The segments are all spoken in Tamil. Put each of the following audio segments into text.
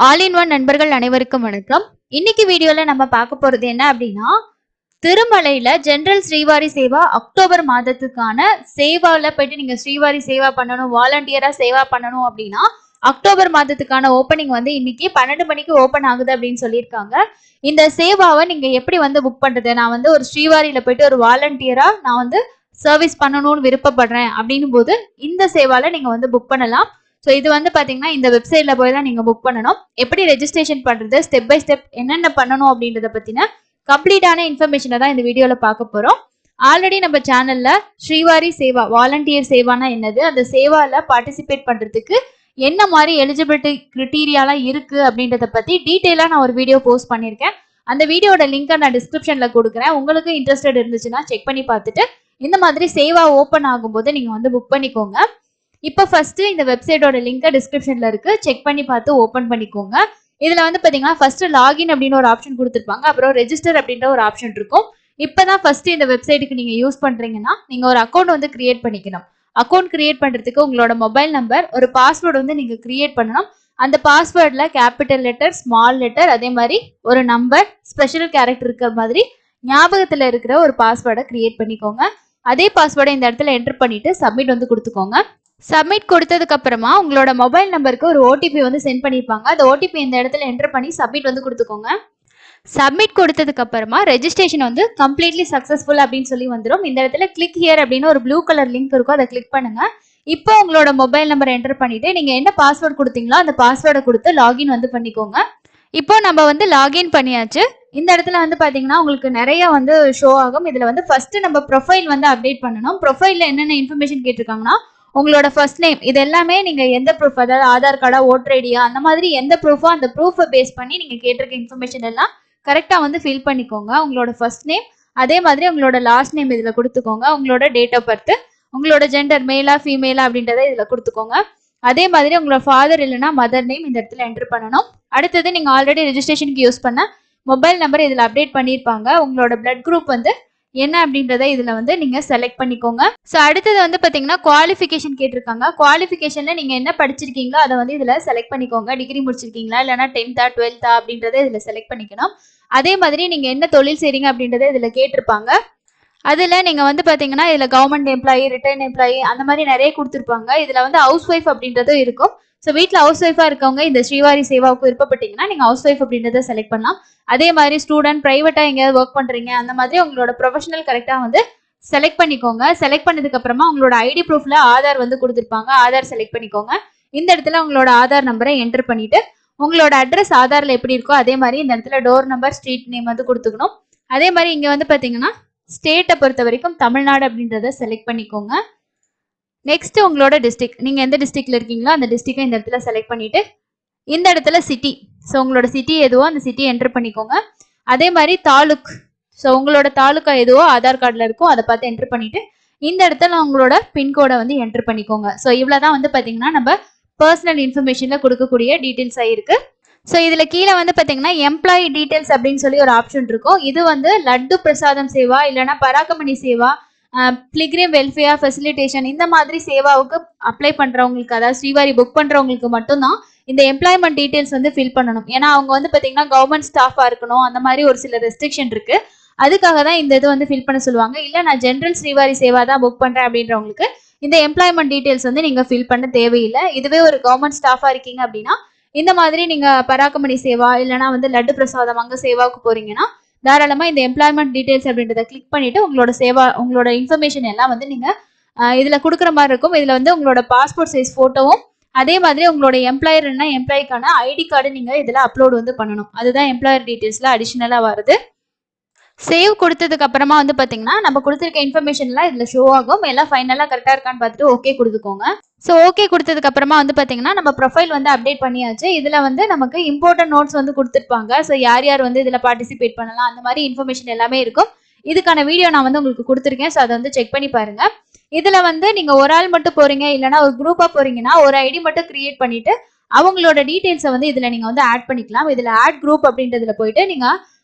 ஆல் இன் ஒன் நண்பர்கள் அனைவருக்கும் வணக்கம். இன்னைக்கு வீடியோல நம்ம பார்க்க போறது என்ன அப்படின்னா, திருமலையில ஜெனரல் ஸ்ரீவாரி சேவா அக்டோபர் மாதத்துக்கான சேவால போயிட்டு நீங்க ஸ்ரீவாரி சேவா பண்ணணும், வாலண்டியரா சேவா பண்ணணும் அப்படின்னா அக்டோபர் மாதத்துக்கான ஓப்பனிங் வந்து இன்னைக்கு 12 மணிக்கு ஓப்பன் ஆகுது அப்படின்னு சொல்லியிருக்காங்க. இந்த சேவாவை நீங்க எப்படி வந்து புக் பண்றது? நான் வந்து ஒரு ஸ்ரீவாரியில போயிட்டு ஒரு வாலண்டியரா நான் வந்து சர்வீஸ் பண்ணணும்னு விருப்பப்படுறேன் அப்படின்னும் போது இந்த சேவால நீங்க வந்து புக் பண்ணலாம். ஸோ இது வந்து பாத்தீங்கன்னா இந்த வெப்சைட்ல போய் தான் நீங்க புக் பண்ணணும். எப்படி ரெஜிஸ்ட்ரேஷன் பண்றது, ஸ்டெப் பை ஸ்டெப் என்னென்ன பண்ணணும் அப்படின்றத பத்தின கம்ப்ளீட்டான இன்ஃபர்மேஷனை தான் இந்த வீடியோல பார்க்க போறோம். ஆல்ரெடி நம்ம சேனல்ல ஸ்ரீவாரி சேவா வாலண்டியர் சேவானா என்னது, அந்த சேவால பார்ட்டிசிபேட் பண்றதுக்கு என்ன மாதிரி எலிஜிபிலிட்டி கிரிட்டீரியாலாம் இருக்கு அப்படின்றத பத்தி டீட்டெயிலா நான் ஒரு வீடியோ போஸ்ட் பண்ணியிருக்கேன். அந்த வீடியோட லிங்கை நான் டிஸ்கிரிப்ஷன்ல கொடுக்குறேன். உங்களுக்கு இன்ட்ரெஸ்டட் இருந்துச்சுன்னா செக் பண்ணி பார்த்துட்டு இந்த மாதிரி சேவா ஓப்பன் ஆகும்போது நீங்க வந்து புக் பண்ணிக்கோங்க. இப்போ ஃபர்ஸ்ட் இந்த வெப்சைட்டோட லிங்க் டிஸ்கிரிப்ஷன்ல இருக்கு, செக் பண்ணி பார்த்து ஓபன் பண்ணிக்கோங்க. இதுல வந்து பாத்தீங்கன்னா ஃபர்ஸ்ட் லாகின் அப்படின்னு ஒரு ஆப்ஷன் கொடுத்துருப்பாங்க, அப்புறம் ரெஜிஸ்டர் அப்படின்ற ஒரு ஆப்ஷன் இருக்கும். இப்பதான் ஃபர்ஸ்ட் இந்த வெப்சைட்டுக்கு நீங்க யூஸ் பண்றீங்கன்னா நீங்க ஒரு அக்கௌண்ட் வந்து கிரியேட் பண்ணிக்கணும். அக்கௌண்ட் கிரியேட் பண்றதுக்கு உங்களோட மொபைல் நம்பர், ஒரு பாஸ்வேர்டு வந்து நீங்க கிரியேட் பண்ணணும். அந்த பாஸ்வேர்ட்ல கேபிட்டல் லெட்டர், ஸ்மால் லெட்டர், அதே மாதிரி ஒரு நம்பர், ஸ்பெஷல் கேரக்டர் இருக்கிற மாதிரி ஞாபகத்துல இருக்கிற ஒரு பாஸ்வேர்டை கிரியேட் பண்ணிக்கோங்க. அதே பாஸ்வேர்டை இந்த இடத்துல என்டர் பண்ணிட்டு சப்மிட் வந்து கொடுத்துக்கோங்க. சப்மிட் கொடுத்ததுக்கு அப்புறமா உங்களோட மொபைல் நம்பருக்கு ஒரு ஓடிபி வந்து சென்ட் பண்ணிருப்பாங்க. அந்த ஓடிபி இந்த இடத்துல என்டர் பண்ணி சப்மிட் வந்து கொடுத்துக்கோங்க. சப்மிட் கொடுத்ததுக்கு அப்புறமா ரெஜிஸ்ட்ரேஷன் வந்து கம்ப்ளீட்லி சக்சஸ்ஃபுல் அப்படின்னு சொல்லி வந்துடும். இந்த இடத்துல கிளிக் ஹியர் அப்படின்னு ஒரு ப்ளூ கலர் லிங்க் இருக்கும், அதை கிளிக் பண்ணுங்க. இப்போ உங்களோட மொபைல் நம்பர் என்டர் பண்ணிட்டு நீங்க என்ன பாஸ்வேர்டு கொடுத்தீங்களோ அந்த பாஸ்வேர்டை கொடுத்து லாகின் வந்து பண்ணிக்கோங்க. இப்போ நம்ம வந்து லாகின் பண்ணியாச்சு. இந்த இடத்துல வந்து பாத்தீங்கன்னா உங்களுக்கு நிறைய வந்து ஷோ ஆகும். இதுல வந்து ஃபர்ஸ்ட் நம்ம ப்ரொஃபைல் வந்து அப்டேட் பண்ணணும். ப்ரொஃபைல்ல என்னென்ன இன்ஃபர்மேஷன் கேட்டிருக்காங்கன்னா உங்களோட ஃபர்ஸ்ட் நேம், இது எல்லாமே நீங்க எந்த ப்ரூஃப், அதாவது ஆதார் கார்டா, ஓட்டர் ஐடியா, அந்த மாதிரி எந்த ப்ரூஃபோ அந்த ப்ரூஃபை பேஸ் பண்ணி நீங்க கேட்டிருக்க இன்ஃபர்மேஷன் எல்லாம் கரெக்டா வந்து ஃபில் பண்ணிக்கோங்க. உங்களோட ஃபர்ஸ்ட் நேம், அதே மாதிரி உங்களோட லாஸ்ட் நேம் இதுல கொடுத்துக்கோங்க. உங்களோட டேட் ஆஃப் பர்த், உங்களோட ஜெண்டர் மேலா ஃபீமேலா அப்படின்றத இதுல கொடுத்துக்கோங்க. அதே மாதிரி உங்களோட ஃபாதர் இல்லைன்னா மதர் நேம் இந்த இடத்துல என்டர் பண்ணணும். அடுத்தது நீங்க ஆல்ரெடி ரெஜிஸ்ட்ரேஷனுக்கு யூஸ் பண்ண மொபைல் நம்பர் இதுல அப்டேட் பண்ணிருப்பாங்க. உங்களோட பிளட் குரூப் வந்து என்ன அப்படின்றத இதுல வந்து நீங்க செலக்ட் பண்ணிக்கோங்க. ஸோ அடுத்தது வந்து பாத்தீங்கன்னா குவாலிஃபிகேஷன் கேட்டிருக்காங்க. குவாலிஃபிகேஷன்ல நீங்க என்ன படிச்சிருக்கீங்களோ அதை வந்து இதுல செலக்ட் பண்ணிக்கோங்க. டிகிரி முடிச்சிருக்கீங்களா இல்லைன்னா 10th 12th அப்படின்றத இதுல செலக்ட் பண்ணிக்கணும். அதே மாதிரி நீங்க என்ன தொழில் செய்றீங்க அப்படின்றத இதுல கேட்டிருப்பாங்க. அதுல நீங்க வந்து பாத்தீங்கன்னா இதுல கவர்மெண்ட் எம்ப்ளாயி, ரிட்டைர்ன் எம்ப்ளாயி, அந்த மாதிரி நிறைய கொடுத்துருப்பாங்க. இதுல வந்து ஹவுஸ் ஒய்ஃப் அப்படின்றதும் இருக்கும். ஸோ வீட்டில் ஹவுஸ் ஒய்ஃபா இருக்கவங்க இந்த ஸ்ரீவாரி சேவாவுக்கு விருப்பப்பட்டீங்கன்னா நீங்க ஹவுஸ் ஒய்ஃப் அப்படின்றத செலக்ட் பண்ணலாம். அதே மாதிரி ஸ்டூடெண்ட், பிரைவேட்டா எங்கேயாவது ஒர்க் பண்றீங்க, அந்த மாதிரி உங்களோட ப்ரொஃபஷனல் கரெக்டா வந்து செலக்ட் பண்ணிக்கோங்க. செலக்ட் பண்ணதுக்கு அப்புறமா உங்களோட ஐடி ப்ரூஃப்ல ஆதார் வந்து கொடுத்துருப்பாங்க, ஆதார் செலக்ட் பண்ணிக்கோங்க. இந்த இடத்துல உங்களோட ஆதார் நம்பரை என்டர் பண்ணிட்டு உங்களோட அட்ரஸ் ஆதார்ல எப்படி இருக்கோ அதே மாதிரி இந்த இடத்துல டோர் நம்பர், ஸ்ட்ரீட் நேம் வந்து கொடுத்துக்கணும். அதே மாதிரி இங்க வந்து பாத்தீங்கன்னா ஸ்டேட்டை பொறுத்த வரைக்கும் தமிழ்நாடு அப்படின்றத செலக்ட் பண்ணிக்கோங்க. நெக்ஸ்ட் உங்களோட டிஸ்ட்ரிக்ட், நீங்க எந்த டிஸ்ட்ரிக்ட்ல இருக்கீங்களோ அந்த டிஸ்ட்ரிக்டை இந்த இடத்துல செலக்ட் பண்ணிட்டு இந்த இடத்துல சிட்டி, ஸோ உங்களோட சிட்டி எதுவோ அந்த சிட்டி என்டர் பண்ணிக்கோங்க. அதே மாதிரி தாலுக், ஸோ உங்களோட தாலுக்கா எதுவோ ஆதார் கார்டில் இருக்கும் அதை பார்த்து என்டர் பண்ணிட்டு இந்த இடத்துல உங்களோட பின்கோடை வந்து என்டர் பண்ணிக்கோங்க. ஸோ இவ்வளோதான் வந்து பார்த்தீங்கன்னா நம்ம பர்சனல் இன்ஃபர்மேஷன்ல கொடுக்கக்கூடிய டீட்டெயில்ஸ் ஆயிருக்கு. ஸோ இதுல கீழே வந்து பாத்தீங்கன்னா எம்ப்ளாயி டீடைல்ஸ் அப்படின்னு சொல்லி ஒரு ஆப்ஷன் இருக்கும். இது வந்து லட்டு பிரசாதம் சேவா இல்லைன்னா பராக்கமணி சேவா, பிலிகிரிம் வெல்ஃபேர் ஃபெசிலிட்டேஷன், இந்த மாதிரி சேவாவுக்கு அப்ளை பண்றவங்களுக்கு, அதாவது ஸ்ரீவாரி புக் பண்றவங்களுக்கு மட்டும்தான் இந்த எம்ப்ளாய்மெண்ட் டீடைல்ஸ் வந்து ஃபில் பண்ணணும். ஏன்னா அவங்க வந்து பாத்தீங்கன்னா கவர்மெண்ட் ஸ்டாஃபா இருக்கணும், அந்த மாதிரி ஒரு சில ரெஸ்ட்ரிக்ஷன் இருக்கு. அதுக்காக தான் இந்த இது வந்து ஃபில் பண்ண சொல்லுவாங்க. இல்ல நான் ஜென்ரல் ஸ்ரீவாரி சேவா தான் புக் பண்றேன் அப்படின்றவங்களுக்கு இந்த எம்ப்ளாய்மெண்ட் டீடைல்ஸ் வந்து நீங்க ஃபில் பண்ண தேவையில்லை. இதுவே ஒரு கவர்மெண்ட் ஸ்டாஃபா இருக்கீங்க அப்படின்னா இந்த மாதிரி நீங்க பராக்கமணி சேவா இல்லைன்னா வந்து லட்டு பிரசாதம் அங்க சேவாவுக்கு போறீங்கன்னா தாராளமா இந்த எம்ப்ளாய்மெண்ட் டீடைல்ஸ் அப்படின்றத கிளிக் பண்ணிட்டு உங்களோட சேவா, உங்களோட இன்ஃபர்மேஷன் எல்லாம் வந்து நீங்க இதுல கொடுக்குற மாதிரி இருக்கும். இதுல வந்து உங்களோட பாஸ்போர்ட் சைஸ் போட்டோவும் அதே மாதிரி உங்களோட எம்ப்ளாயர் என்ன எம்ப்ளாய்க்கான ஐடி கார்டு நீங்க இதுல அப்லோட் வந்து பண்ணணும். அதுதான் எம்ப்ளாயர் டீடைல்ஸ்ல அடிஷனலா வருது. சேவ் கொடுத்ததுக்கு அப்புறமா வந்து பாத்தீங்கன்னா நம்ம கொடுத்துருக்க இன்ஃபர்மேஷன்லாம் இதுல ஷோ ஆகும். எல்லாம் ஃபைனலா கரெக்டா இருக்கான்னு பார்த்துட்டு ஓகே கொடுத்துக்கோங்க. ஸோ ஓகே கொடுத்ததுக்கு அப்புறமா வந்து பாத்தீங்கன்னா நம்ம ப்ரொஃபைல் வந்து அப்டேட் பண்ணியாச்சு. இதுல வந்து நமக்கு இம்பார்ட்டன்ட் நோட்ஸ் வந்து கொடுத்துருப்பாங்க. ஸோ யார் யார் வந்து இதுல பார்ட்டிசிபேட் பண்ணலாம் அந்த மாதிரி இன்ஃபர்மேஷன் எல்லாமே இருக்கும். இதுக்கான வீடியோ நான் வந்து உங்களுக்கு கொடுத்துருக்கேன். ஸோ அதை வந்து செக் பண்ணி பாருங்க. இதுல வந்து நீங்க ஒரு ஆள் மட்டும் போறீங்க இல்லைன்னா ஒரு குரூப்பா போறீங்கன்னா ஒரு ஐடி மட்டும் கிரியேட் பண்ணிட்டு அவங்களோட டீடைல்ஸை வந்து இதுல நீங்க வந்து ஆட் பண்ணிக்கலாம். இதுல ஆட் குரூப் அப்படின்றதுல போயிட்டு நீங்க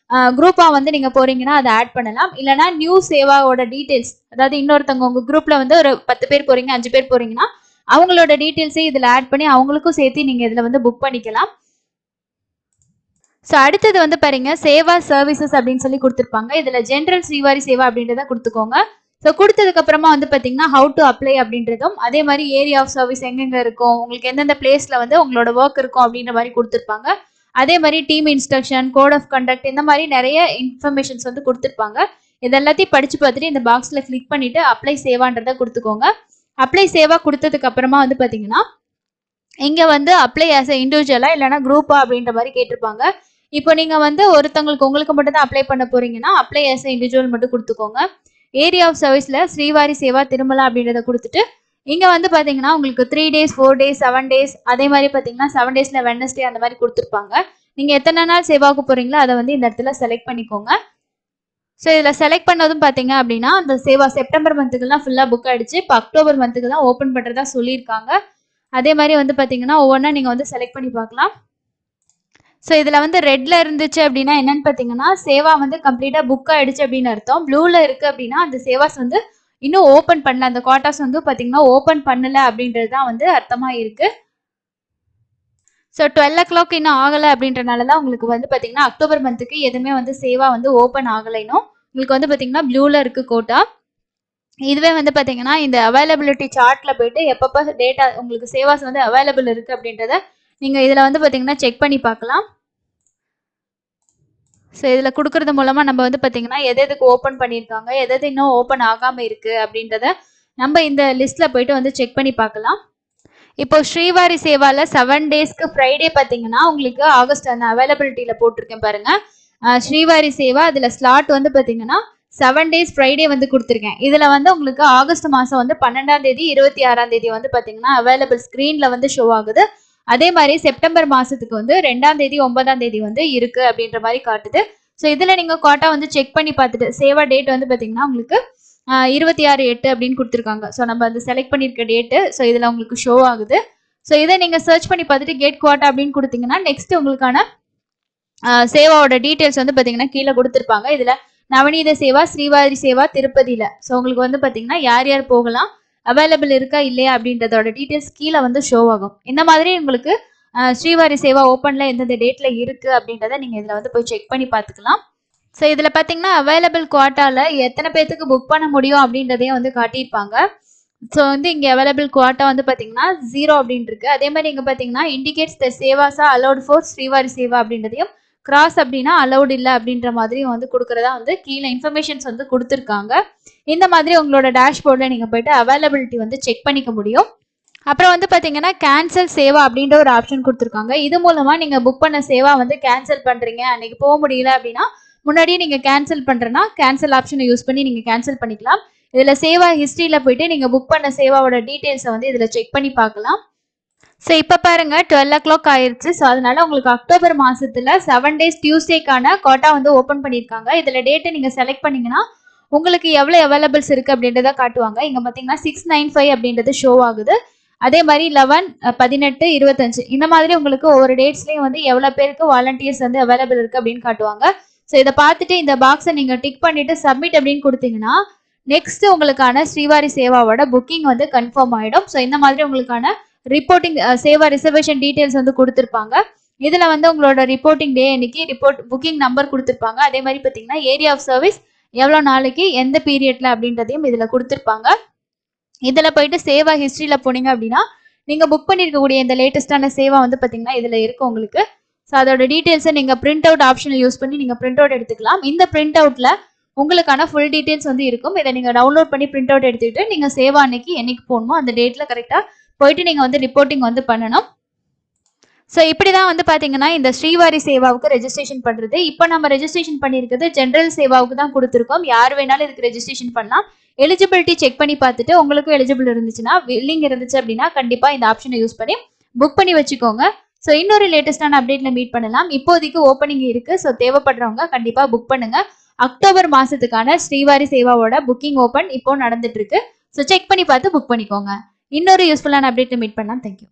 குரூப்பா வந்து நீங்க போறீங்கன்னா அதை ஆட் பண்ணலாம். இல்லைன்னா நியூ சேவாவோட டீடைல்ஸ், அதாவது இன்னொருத்தவங்க உங்க குரூப்ல வந்து ஒரு 10 பேர் போறீங்க, 5 பேர் போறீங்கன்னா அவங்களோட டீடைல்ஸை இதுல ஆட் பண்ணி அவங்களுக்கும் சேர்த்து நீங்க இதுல வந்து புக் பண்ணிக்கலாம். ஸோ அடுத்தது வந்து பாருங்க சேவா சர்வீசஸ் அப்படின்னு சொல்லி கொடுத்துருப்பாங்க. இதுல ஜென்ரல் ஸ்ரீவாரி சேவா அப்படின்றத கொடுத்துக்கோங்க. ஸோ கொடுத்ததுக்கு அப்புறமா வந்து பாத்தீங்கன்னா ஹவு டு அப்ளை அப்படின்றதும், அதே மாதிரி ஏரியா ஆஃப் சர்வீஸ் எங்கெங்க இருக்கும், உங்களுக்கு எந்தெந்த பிளேஸ்ல வந்து உங்களோட ஒர்க் இருக்கும் அப்படின்ற மாதிரி கொடுத்துருப்பாங்க. அதே மாதிரி team instruction, code of conduct, இந்த மாதிரி நிறைய இன்ஃபர்மேஷன்ஸ் வந்து கொடுத்துருப்பாங்க. இது எல்லாத்தையும் படிச்சு பார்த்துட்டு இந்த பாக்ஸ்ல கிளிக் பண்ணிட்டு அப்ளை சேவான்றதை கொடுத்துக்கோங்க. அப்ளை சேவா கொடுத்ததுக்கு அப்புறமா வந்து பாத்தீங்கன்னா இங்க வந்து அப்ளை ஆஸ் இண்டிவிஜுவலா இல்லைன்னா குரூப்பா அப்படின்ற மாதிரி கேட்டிருப்பாங்க. இப்போ நீங்க வந்து உங்களுக்கு மட்டும் தான் அப்ளை பண்ண போறீங்கன்னா அப்ளை ஆஸ் இண்டிவிஜுவல் மட்டும் கொடுத்துக்கோங்க. ஏரியா ஆஃப் சர்வீஸ்ல ஸ்ரீவாரி சேவா திருமலா அப்படின்றத கொடுத்துட்டு இங்க வந்து பாத்தீங்கன்னா உங்களுக்கு 3 days 4 days 7 days அதே மாதிரி பாத்தீங்கன்னா 7 daysல வெட்னஸ்டே அந்த மாதிரி கொடுத்துருப்பாங்க. நீங்க எத்தனை நாள் சேவாக்கு போறீங்களோ அதை வந்து இந்த இடத்துல செலக்ட் பண்ணிக்கோங்க. ஸோ இதில் செலக்ட் பண்ணதும் பார்த்தீங்க அப்படின்னா அந்த சேவா செப்டம்பர் மந்த்துக்குலாம் ஃபுல்லாக புக் ஆயிடுச்சு. இப்போ அக்டோபர் மந்த்துக்கு தான் ஓப்பன் பண்ணுறதா சொல்லியிருக்காங்க. அதே மாதிரி வந்து பார்த்தீங்கன்னா ஒவ்வொன்றா நீங்கள் வந்து செலக்ட் பண்ணி பார்க்கலாம். ஸோ இதில் வந்து ரெட்ல இருந்துச்சு அப்படின்னா என்னன்னு பார்த்தீங்கன்னா சேவா வந்து கம்ப்ளீட்டாக புக் ஆயிடுச்சு அப்படின்னு அர்த்தம். ப்ளூவில் இருக்குது அப்படின்னா அந்த சேவாஸ் வந்து இன்னும் ஓப்பன் பண்ணல, அந்த குவார்ட்டர்ஸ் வந்து பார்த்தீங்கன்னா ஓப்பன் பண்ணல அப்படின்றது தான் வந்து அர்த்தமாக இருக்குது. ஸோ 12 o'clock இன்னும் ஆகலை அப்படின்றனால தான் உங்களுக்கு வந்து பார்த்தீங்கன்னா அக்டோபர் மந்த்துக்கு எதுவுமே வந்து சேவா வந்து ஓப்பன் ஆகலைனும் உங்களுக்கு வந்து பார்த்தீங்கன்னா ப்ளூவில் இருக்குது கோட்டா. இதுவே வந்து பார்த்தீங்கன்னா இந்த அவைலபிலிட்டி சார்ட்ல போயிட்டு எப்பப்போ டேட்டா உங்களுக்கு சேவாஸ் வந்து அவைலபிள் இருக்குது அப்படின்றத நீங்கள் இதில் வந்து பார்த்தீங்கன்னா செக் பண்ணி பார்க்கலாம். ஸோ இதில் கொடுக்கறது மூலமாக நம்ம வந்து பார்த்தீங்கன்னா எதுக்கு ஓப்பன் பண்ணியிருக்காங்க, எது இன்னும் ஓப்பன் ஆகாமல் இருக்குது அப்படின்றத நம்ம இந்த லிஸ்ட்டில் போயிட்டு வந்து செக் பண்ணி பார்க்கலாம். இப்போ ஸ்ரீவாரி சேவால 7 daysக்கு ஃப்ரைடே பார்த்தீங்கன்னா உங்களுக்கு ஆகஸ்ட் அந்த அவைலபிலிட்டியில் போட்டிருக்கேன் பாருங்க. ஸ்ரீவாரி சேவா அதில் ஸ்லாட் வந்து பார்த்தீங்கன்னா 7 days ஃப்ரைடே வந்து கொடுத்துருக்கேன். இதில் வந்து உங்களுக்கு ஆகஸ்ட் மாதம் வந்து 12ஆம் தேதி 26ஆம் தேதி வந்து பார்த்தீங்கன்னா அவைலபிள் ஸ்க்ரீனில் வந்து ஷோ ஆகுது. அதே மாதிரி செப்டம்பர் மாதத்துக்கு வந்து 2ஆம் தேதி 9ஆம் தேதி வந்து இருக்குது அப்படின்ற மாதிரி காட்டுது. ஸோ இதில் நீங்கள் கோட்டா வந்து செக் பண்ணி பார்த்துட்டு சேவா டேட் வந்து பார்த்தீங்கன்னா உங்களுக்கு 26/8 அப்படின்னு கொடுத்துருக்காங்க. ஸோ நம்ம அந்த செலக்ட் பண்ணியிருக்க டேட்டு ஸோ இதில் உங்களுக்கு ஷோ ஆகுது. ஸோ இதை நீங்கள் சர்ச் பண்ணி பார்த்துட்டு கேட் கோட்டா அப்படின்னு கொடுத்தீங்கன்னா நெக்ஸ்ட் உங்களுக்கான சேவாவோட டீட்டெயில்ஸ் வந்து பார்த்தீங்கன்னா கீழே கொடுத்துருப்பாங்க. இதில் நவநீத சேவா, ஸ்ரீவாரி சேவா திருப்பதியில் ஸோ உங்களுக்கு வந்து பார்த்தீங்கன்னா யார் யார் போகலாம், அவைலபிள் இருக்கா இல்லையா அப்படின்றதோட டீட்டெயில்ஸ் கீழே வந்து ஷோ ஆகும். இந்த மாதிரி உங்களுக்கு ஸ்ரீவாரி சேவா ஓப்பனில் எந்தெந்த டேட்டில் இருக்குது அப்படின்றத நீங்கள் இதில் வந்து போய் செக் பண்ணி பார்த்துக்கலாம். ஸோ இதில் பார்த்தீங்கன்னா அவைலபிள் குவாட்டாவில் எத்தனை பேர்த்துக்கு புக் பண்ண முடியும் அப்படின்றதையும் வந்து காட்டியிருப்பாங்க. ஸோ வந்து இங்கே அவைலபிள் குவாட்டா வந்து பார்த்தீங்கன்னா 0 அப்படின்னு இருக்கு. அதே மாதிரி இங்கே பார்த்தீங்கன்னா இண்டிகேட்ஸ் த சேவாஸா அலௌட் ஃபார் ஸ்ரீவாரி சேவா அப்படின்றதையும் கிராஸ் அப்படின்னா அலௌட் இல்லை அப்படின்ற மாதிரியும் வந்து கொடுக்குறதா வந்து கீழே இன்ஃபர்மேஷன்ஸ் வந்து கொடுத்துருக்காங்க. இந்த மாதிரி உங்களோட டேஷ்போர்டில் நீங்கள் போயிட்டு அவைலபிலிட்டி வந்து செக் பண்ணிக்க முடியும். அப்புறம் வந்து பார்த்தீங்கன்னா கேன்சல் சேவா அப்படின்ற ஒரு ஆப்ஷன் கொடுத்துருக்காங்க. இது மூலமாக நீங்கள் புக் பண்ண சேவா வந்து கேன்சல் பண்ணுறீங்க, அன்னைக்கு போக முடியல அப்படின்னா முன்னாடியே நீங்கள் கேன்சல் பண்ணுறேன்னா கேன்சல் ஆப்ஷனை யூஸ் பண்ணி நீங்கள் கேன்சல் பண்ணிக்கலாம். இதில் சேவா ஹிஸ்ட்ரியில் போயிட்டு நீங்கள் புக் பண்ண சேவாவோட டீட்டெயில்ஸை வந்து இதில் செக் பண்ணி பார்க்கலாம். ஸோ இப்போ பாருங்க 12 o'clock ஆயிடுச்சு. ஸோ அதனால உங்களுக்கு அக்டோபர் மாதத்தில் 7 days டியூஸ்டேக்கான கோட்டா வந்து ஓப்பன் பண்ணியிருக்காங்க. இதில் டேட்டை நீங்கள் செலக்ட் பண்ணிங்கன்னா உங்களுக்கு எவ்வளோ அவைலபிள்ஸ் இருக்குது அப்படின்றத காட்டுவாங்க. இங்கே பார்த்தீங்கன்னா 695 அப்படின்றது ஷோ ஆகுது. அதே மாதிரி 11, 18, 25 இந்த மாதிரி உங்களுக்கு ஒவ்வொரு டேட்ஸ்லையும் வந்து எவ்வளோ பேருக்கு வாலண்டியர்ஸ் வந்து அவைலபிள் இருக்குது அப்படின்னு காட்டுவாங்க. ஸோ இதை பார்த்துட்டு இந்த பாக்ஸை நீங்கள் டிக் பண்ணிட்டு சப்மிட் அப்படின்னு கொடுத்தீங்கன்னா நெக்ஸ்ட் உங்களுக்கான ஸ்ரீவாரி சேவாவோட புக்கிங் வந்து கன்ஃபார்ம் ஆகிடும். ஸோ இந்த மாதிரி உங்களுக்கான ரிப்போர்ட்டிங் சேவா ரிசர்வேஷன் டீட்டெயில்ஸ் வந்து கொடுத்துருப்பாங்க. இதில் வந்து உங்களோட ரிப்போர்ட்டிங் டே அன்னைக்கு புக்கிங் நம்பர் கொடுத்துருப்பாங்க. அதே மாதிரி பார்த்தீங்கன்னா ஏரியா ஆஃப் சர்வீஸ் எவ்வளோ நாளைக்கு எந்த பீரியட்ல அப்படின்றதையும் இதில் கொடுத்துருப்பாங்க. இதில் போயிட்டு சேவா ஹிஸ்ட்ரியில் போனீங்க அப்படின்னா நீங்கள் புக் பண்ணியிருக்கக்கூடிய இந்த லேட்டஸ்டான சேவா வந்து பார்த்தீங்கன்னா இதில் இருக்கும் உங்களுக்கு. ஸோ அதோட டீட்டெயில்ஸை நீங்கள் பிரிண்ட் அவுட் ஆப்ஷனை யூஸ் பண்ணி நீங்கள் பிரிண்ட் அவுட் எடுத்துக்கலாம். இந்த பிரிண்ட் அவுட்டில் உங்களுக்கான ஃபுல் டீட்டெயில்ஸ் வந்து இருக்கும். இதை நீங்கள் டவுன்லோட் பண்ணி பிரிண்ட் அவுட் எடுத்துக்கிட்டு நீங்கள் சேவா அன்னைக்கு என்னைக்கு போகணுமோ அந்த டேட்டில் கரெக்டாக போயிட்டு நீங்கள் வந்து ரிப்போர்ட்டிங் வந்து பண்ணணும். ஸோ இப்படி தான் வந்து பார்த்தீங்கன்னா இந்த ஸ்ரீவாரி சேவாவுக்கு ரெஜிஸ்ட்ரேஷன் பண்ணுறது. இப்போ நம்ம ரெஜிஸ்ட்ரேஷன் பண்ணியிருக்கிறது ஜென்ரல் சேவாவுக்கு தான் கொடுத்துருக்கோம். யார் வேணாலும் இதுக்கு ரெஜிஸ்ட்ரேஷன் பண்ணலாம். எலிஜிபிலிட்டி செக் பண்ணி பார்த்துட்டு உங்களுக்கும் எலிஜிபிள் இருந்துச்சுன்னா வில்லிங் இருந்துச்சு அப்படின்னா கண்டிப்பாக இந்த ஆப்ஷனை யூஸ் பண்ணி புக் பண்ணி வச்சுக்கோங்க. ஸோ இன்னொரு லேட்டஸ்டான அப்டேட்ல மீட் பண்ணலாம். இப்போதைக்கு ஓப்பனிங் இருக்கு. ஸோ தேவைப்படுறவங்க கண்டிப்பாக புக் பண்ணுங்க. அக்டோபர் மாசத்துக்கான ஸ்ரீவாரி சேவாவோட புக்கிங் ஓப்பன் இப்போ நடந்துட்டு இருக்கு. ஸோ செக் பண்ணி பார்த்து புக் பண்ணிக்கோங்க. இன்னொரு யூஸ்ஃபுல்லான அப்டேட்ல மீட் பண்ணலாம். தேங்க்யூ.